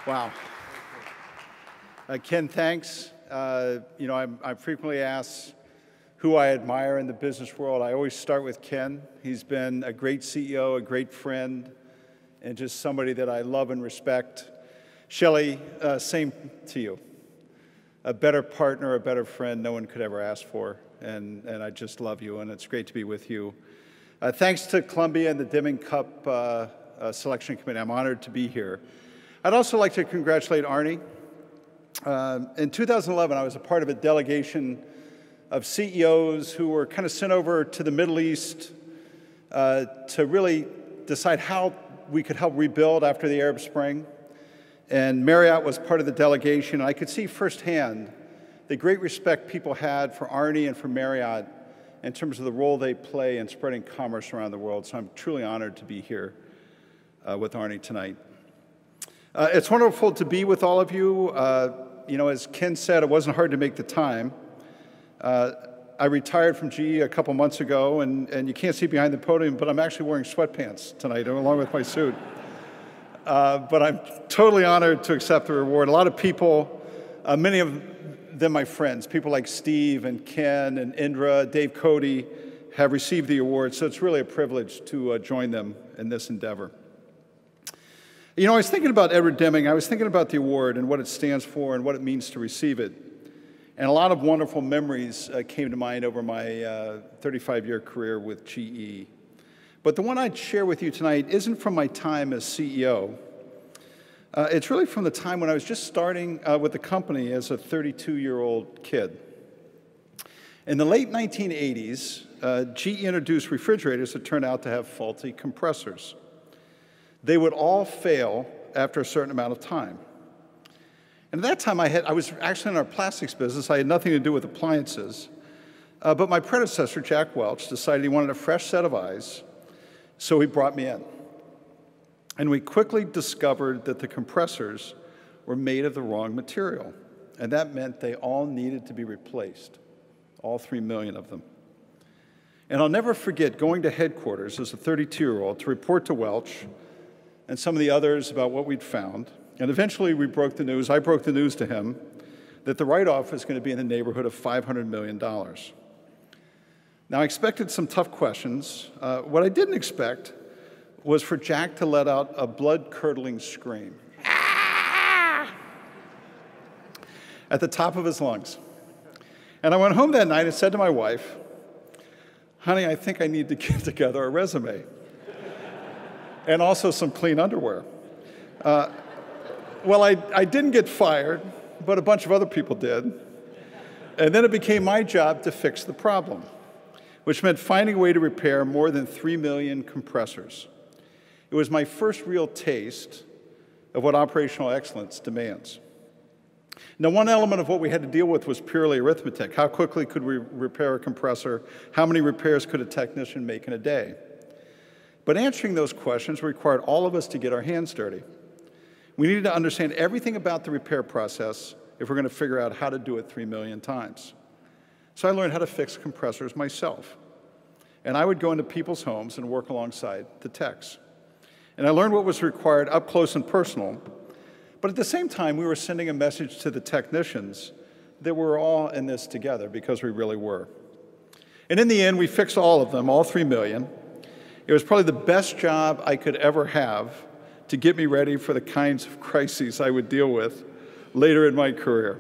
Wow. Ken, thanks. I'm frequently asked who I admire in the business world. I always start with Ken. He's been a great CEO, a great friend, and just somebody that I love and respect. Shelley, same to you. A better partner, a better friend no one could ever ask for, and I just love you, and it's great to be with you. Thanks to Columbia and the Deming Cup Selection Committee. I'm honored to be here. I'd also like to congratulate Arne. In 2011, I was a part of a delegation of CEOs who were kind of sent over to the Middle East to really decide how we could help rebuild after the Arab Spring. And Marriott was part of the delegation. And I could see firsthand the great respect people had for Arne and for Marriott in terms of the role they play in spreading commerce around the world. So I'm truly honored to be here with Arne tonight. It's wonderful to be with all of you. As Ken said, it wasn't hard to make the time. I retired from GE a couple months ago, and you can't see behind the podium, but I'm actually wearing sweatpants tonight, along with my suit. But I'm totally honored to accept the reward. A lot of people, many of them my friends, people like Steve and Ken and Indra, Dave Cody, have received the award, so it's really a privilege to join them in this endeavor. I was thinking about Edward Deming. I was thinking about the award and what it stands for and what it means to receive it. And a lot of wonderful memories came to mind over my 35-year career with GE. But the one I'd share with you tonight isn't from my time as CEO. It's really from the time when I was just starting with the company as a 32-year-old kid. In the late 1980s, GE introduced refrigerators that turned out to have faulty compressors. They would all fail after a certain amount of time. And at that time, I was actually in our plastics business. I had nothing to do with appliances. But my predecessor, Jack Welch, decided he wanted a fresh set of eyes, so he brought me in. And we quickly discovered that the compressors were made of the wrong material. And that meant they all needed to be replaced, all 3 million of them. And I'll never forget going to headquarters as a 32-year-old to report to Welch and some of the others about what we'd found. And eventually we broke the news, I broke the news to him, that the write-off was going to be in the neighborhood of $500 million. Now I expected some tough questions. What I didn't expect was for Jack to let out a blood-curdling scream. Ah! At the top of his lungs. And I went home that night and said to my wife, honey, I think I need to get together a resume. And also some clean underwear. Well, I didn't get fired, but a bunch of other people did. And then it became my job to fix the problem, which meant finding a way to repair more than 3 million compressors. It was my first real taste of what operational excellence demands. Now, one element of what we had to deal with was purely arithmetic. How quickly could we repair a compressor? How many repairs could a technician make in a day? But answering those questions required all of us to get our hands dirty. We needed to understand everything about the repair process if we're going to figure out how to do it 3 million times. So I learned how to fix compressors myself. And I would go into people's homes and work alongside the techs. And I learned what was required up close and personal. But at the same time, we were sending a message to the technicians that we're all in this together, because we really were. And in the end, we fixed all of them, all 3 million. It was probably the best job I could ever have to get me ready for the kinds of crises I would deal with later in my career.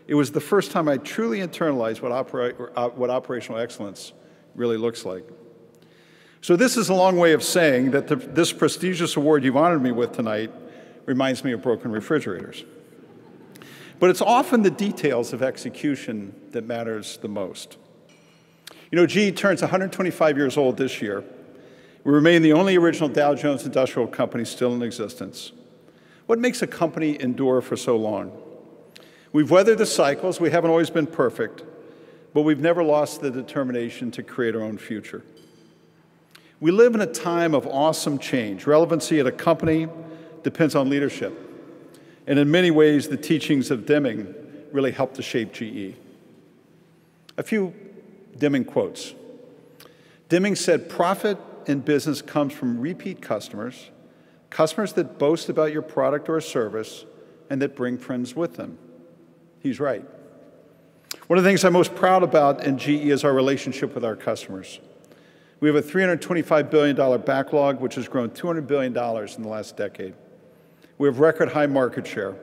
It was the first time I truly internalized what operational excellence really looks like. So this is a long way of saying that this prestigious award you've honored me with tonight reminds me of broken refrigerators. But it's often the details of execution that matters the most. GE turns 125 years old this year. We remain the only original Dow Jones Industrial company still in existence. What makes a company endure for so long? We've weathered the cycles. We haven't always been perfect, but we've never lost the determination to create our own future. We live in a time of awesome change. Relevancy at a company depends on leadership. And in many ways, the teachings of Deming really helped to shape GE. A few Deming quotes. Deming said, "Profit in business comes from repeat customers, Customers that boast about your product or service and that bring friends with them. He's right. One of the things I'm most proud about in GE is our relationship with our customers. We have a $325 billion backlog, which has grown $200 billion in the last decade. We have record high market share.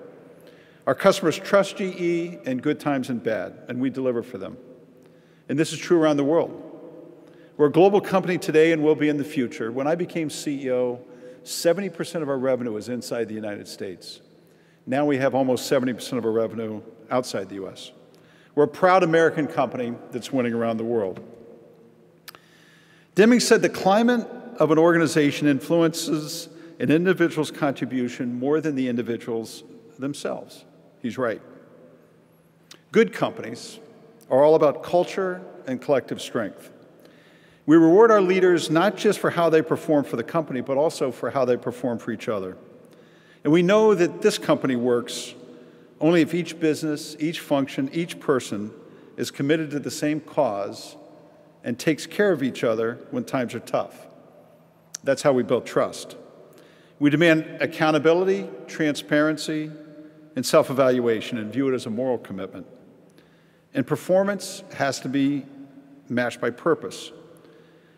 Our customers trust GE in good times and bad, and we deliver for them. And this is true around the world. We're a global company today and will be in the future. When I became CEO, 70% of our revenue was inside the United States. Now we have almost 70% of our revenue outside the US. We're a proud American company that's winning around the world. Deming said the climate of an organization influences an individual's contribution more than the individuals themselves. He's right. Good companies are all about culture and collective strength. We reward our leaders not just for how they perform for the company, but also for how they perform for each other. And we know that this company works only if each business, each function, each person is committed to the same cause and takes care of each other when times are tough. That's how we build trust. We demand accountability, transparency, and self-evaluation and view it as a moral commitment. And performance has to be matched by purpose.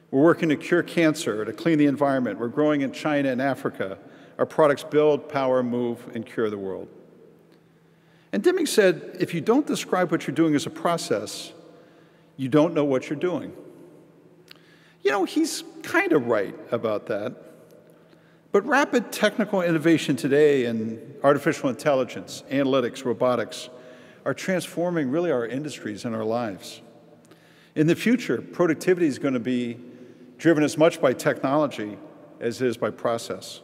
We're working to cure cancer, to clean the environment. We're growing in China and Africa. Our products build, power, move, and cure the world. And Deming said, if you don't describe what you're doing as a process, you don't know what you're doing. You know, he's kind of right about that. But rapid technical innovation today in artificial intelligence, analytics, robotics, are transforming really our industries and our lives. In the future, productivity is going to be driven as much by technology as it is by process.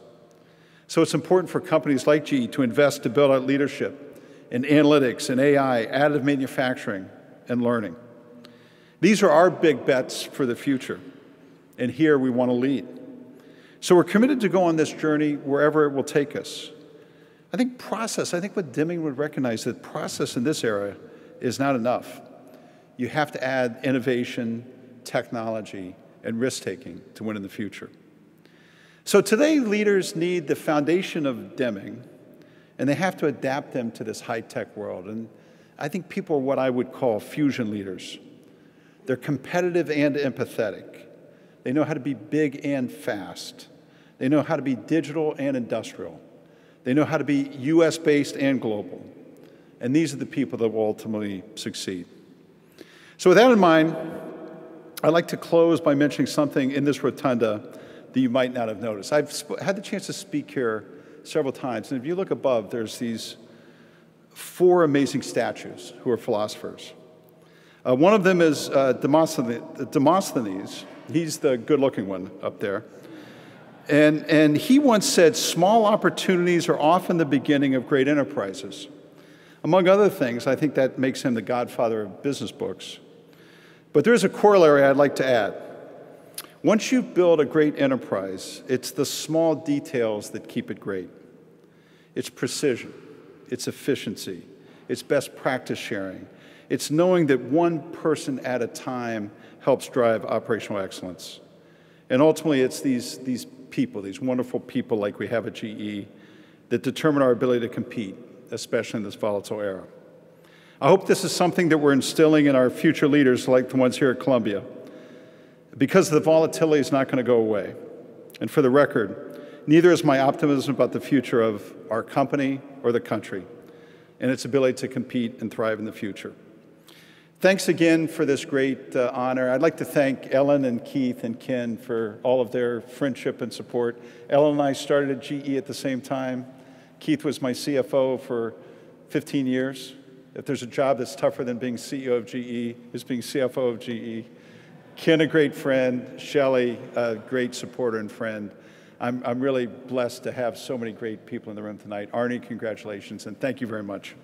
So it's important for companies like GE to invest to build out leadership in analytics and AI, additive manufacturing, and learning. These are our big bets for the future, and here we want to lead. So we're committed to go on this journey wherever it will take us. I think what Deming would recognize, that process in this era is not enough. You have to add innovation, technology, and risk-taking to win in the future. So today, leaders need the foundation of Deming, and they have to adapt them to this high-tech world. And I think people are what I would call fusion leaders. They're competitive and empathetic. They know how to be big and fast. They know how to be digital and industrial. They know how to be US-based and global. And these are the people that will ultimately succeed. So with that in mind, I'd like to close by mentioning something in this rotunda that you might not have noticed. I've had the chance to speak here several times, and if you look above, there's these 4 amazing statues who are philosophers. One of them is Demosthenes. He's the good-looking one up there. And he once said, small opportunities are often the beginning of great enterprises. Among other things, I think that makes him the godfather of business books. But there's a corollary I'd like to add. Once you build a great enterprise, it's the small details that keep it great. It's precision, it's efficiency, it's best practice sharing. It's knowing that one person at a time helps drive operational excellence. And ultimately, it's these people, these wonderful people like we have at GE, that determine our ability to compete, especially in this volatile era. I hope this is something that we're instilling in our future leaders like the ones here at Columbia, because the volatility is not going to go away. And for the record, neither is my optimism about the future of our company or the country and its ability to compete and thrive in the future. Thanks again for this great honor. I'd like to thank Ellen and Keith and Ken for all of their friendship and support. Ellen and I started at GE at the same time. Keith was my CFO for 15 years. If there's a job that's tougher than being CEO of GE, it's being CFO of GE. Ken, a great friend. Shelley, a great supporter and friend. I'm really blessed to have so many great people in the room tonight. Arne, congratulations, and thank you very much.